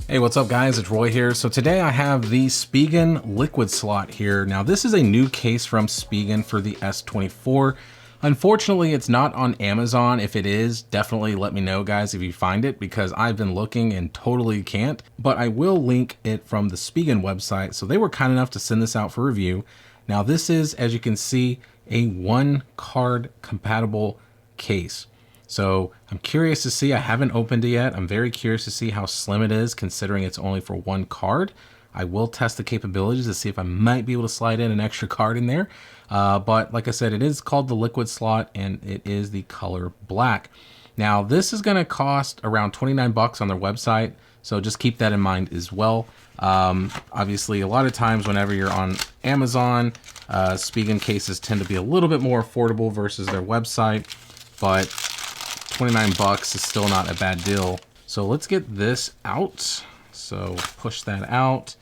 Hey, what's up guys? It's Roy here. So today I have the Spigen liquid slot here. Now this is a new case from Spigen for the S24. Unfortunately, it's not on Amazon. If it is, definitely let me know guys if you find it, because I've been looking and totally can't. But I will link it from the Spigen website. So they were kind enough to send this out for review. Now this is, as you can see, a 1-card compatible case. So I'm curious to see, I haven't opened it yet. I'm very curious to see how slim it is considering it's only for 1 card. I will test the capabilities to see if I might be able to slide in an extra card in there. But like I said, it is called the liquid slot and it is the color black. Now this is gonna cost around 29 bucks on their website. So just keep that in mind as well. Obviously a lot of times whenever you're on Amazon, Spigen cases tend to be a little bit more affordable versus their website, but 29 bucks is still not a bad deal. So let's get this out. So push that out.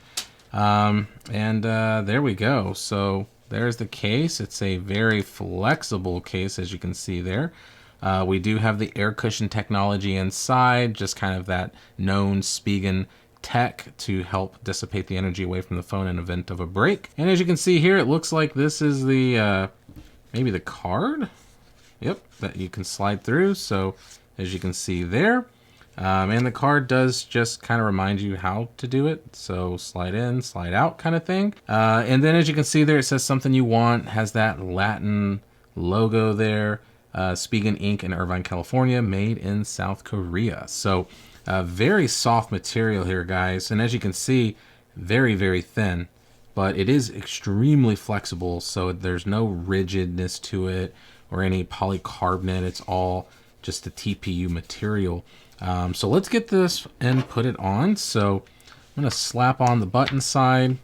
There we go. So there's the case. It's a very flexible case, as you can see there. We do have the air cushion technology inside, just kind of that known Spigen tech to help dissipate the energy away from the phone in event of a break. And as you can see here, it looks like this is the, maybe the card. Yep, that you can slide through. So as you can see there, and the card does just kind of remind you how to do it. So slide in, slide out kind of thing. And then as you can see there, it says something you want, has that Latin logo there. Spigen Inc. in Irvine, California, made in South Korea. So very soft material here, guys. And as you can see, very, very thin, but it is extremely flexible. So there's no rigidness to it or any polycarbonate. It's all just the TPU material. So let's get this and put it on. So I'm gonna slap on the button side.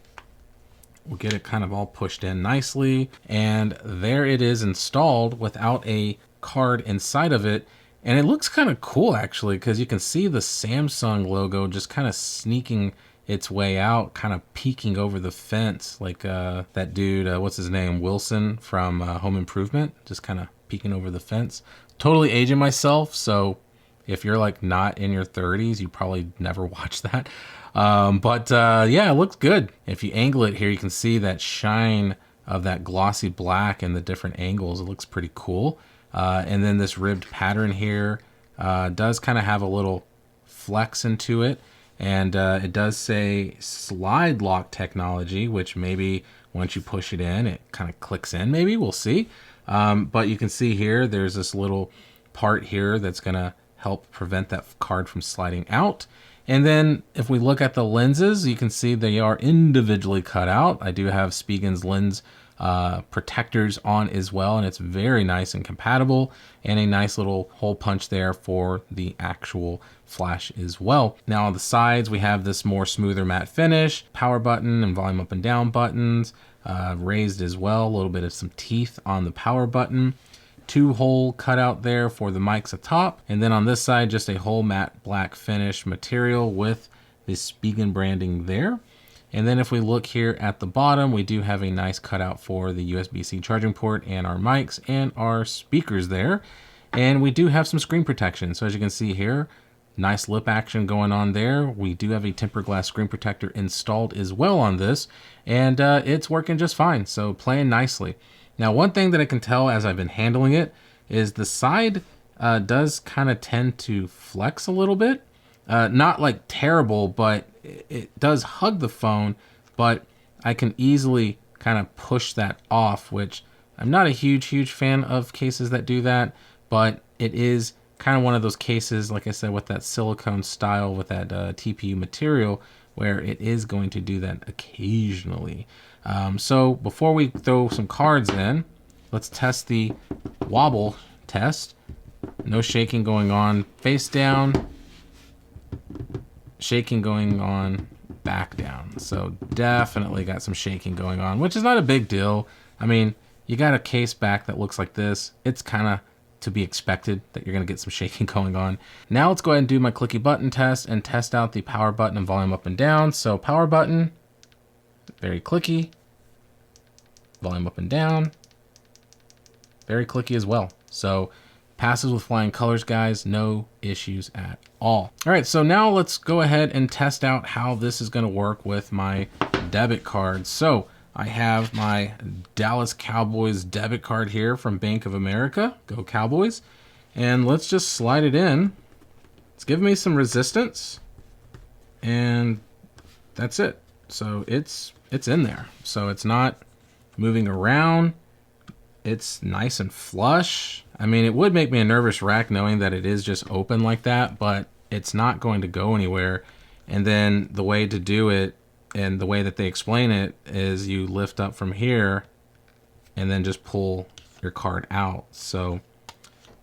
We'll get it kind of all pushed in nicely. And there it is installed without a card inside of it. And it looks kind of cool actually, because you can see the Samsung logo just kind of sneaking its way out, kind of peeking over the fence, like that dude, what's his name, Wilson from Home Improvement, just kind of peeking over the fence. Totally aging myself, so if you're like not in your 30s, you probably never watched that. Yeah, it looks good. If you angle it here, you can see that shine of that glossy black and the different angles. It looks pretty cool. And then this ribbed pattern here does kind of have a little flex into it. And it does say slide lock technology, which maybe once you push it in, it kind of clicks in, maybe, we'll see. But you can see here, there's this little part here that's gonna help prevent that card from sliding out. And then if we look at the lenses, you can see they are individually cut out. I do have Spigen's lens protectors on as well, and it's very nice and compatible, and a nice little hole punch there for the actual flash as well. Now on the sides, we have this more smoother matte finish, power button and volume up and down buttons, raised as well, a little bit of some teeth on the power button. 2-hole cutout there for the mics atop, and then on this side just a whole matte black finish material with the Spigen branding there. And then if we look here at the bottom, we do have a nice cutout for the USB-C charging port and our mics and our speakers there. And we do have some screen protection. So as you can see here, nice lip action going on there. We do have a tempered glass screen protector installed as well on this, and it's working just fine. So playing nicely. Now, one thing that I can tell as I've been handling it is the side does kind of tend to flex a little bit. Not like terrible, but it does hug the phone, but I can easily kind of push that off, which I'm not a huge fan of cases that do that, but it is kind of one of those cases, like I said, with that silicone style, with that TPU material, where it is going to do that occasionally. So before we throw some cards in, let's test the wobble test. No shaking going on face down, shaking going on back down. So definitely got some shaking going on, which is not a big deal. I mean, you got a case back that looks like this. It's kind of to be expected that you're going to get some shaking going on. Now let's go ahead and do my clicky button test and test out the power button and volume up and down. So power button, very clicky. Volume up and down, very clicky as well. So Passes with flying colors, guys. No issues at all. All right, so now let's go ahead and test out how this is gonna work with my debit card. So I have my Dallas Cowboys debit card here from Bank of America. Go Cowboys. And let's just slide it in. It's giving me some resistance. And that's it. So it's in there. So it's not moving around. It's nice and flush. I mean, it would make me a nervous wreck knowing that it is just open like that, but it's not going to go anywhere. And then the way to do it and the way that they explain it is you lift up from here and then just pull your card out. So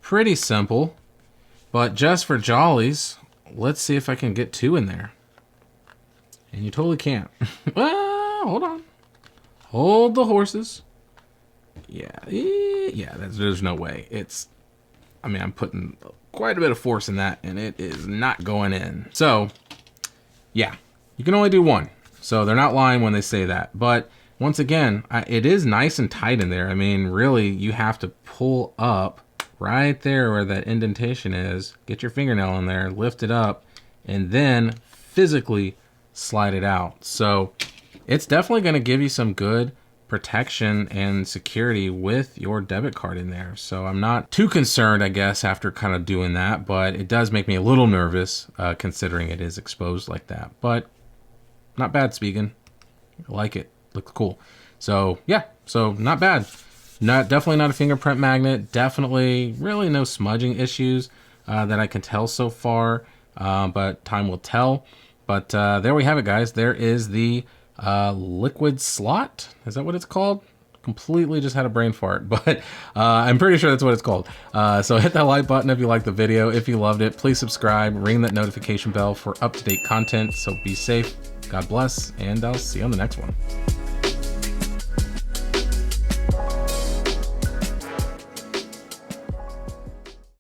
pretty simple, but just for jollies, let's see if I can get 2 in there. And you totally can't. Well, hold on. Hold the horses. Yeah, there's no way. I'm putting quite a bit of force in that, and it is not going in. So, yeah, you can only do 1. So they're not lying when they say that. But once again, it is nice and tight in there. I mean, really, you have to pull up right there where that indentation is. Get your fingernail in there, lift it up, and then physically slide it out. So it's definitely going to give you some good protection and security with your debit card in there. So I'm not too concerned, I guess, after kind of doing that, but it does make me a little nervous considering it is exposed like that. But not bad, Spigen. I like it. Looks cool. So yeah, so not bad. Definitely not a fingerprint magnet. Definitely really no smudging issues that I can tell so far, but time will tell. But there we have it, guys. There is the liquid slot. Is that what it's called? Completely just had a brain fart, but I'm pretty sure that's what it's called. So hit that like button if you liked the video. If you loved it, please subscribe, ring that notification bell for up-to-date content. So be safe, God bless, and I'll see you on the next one.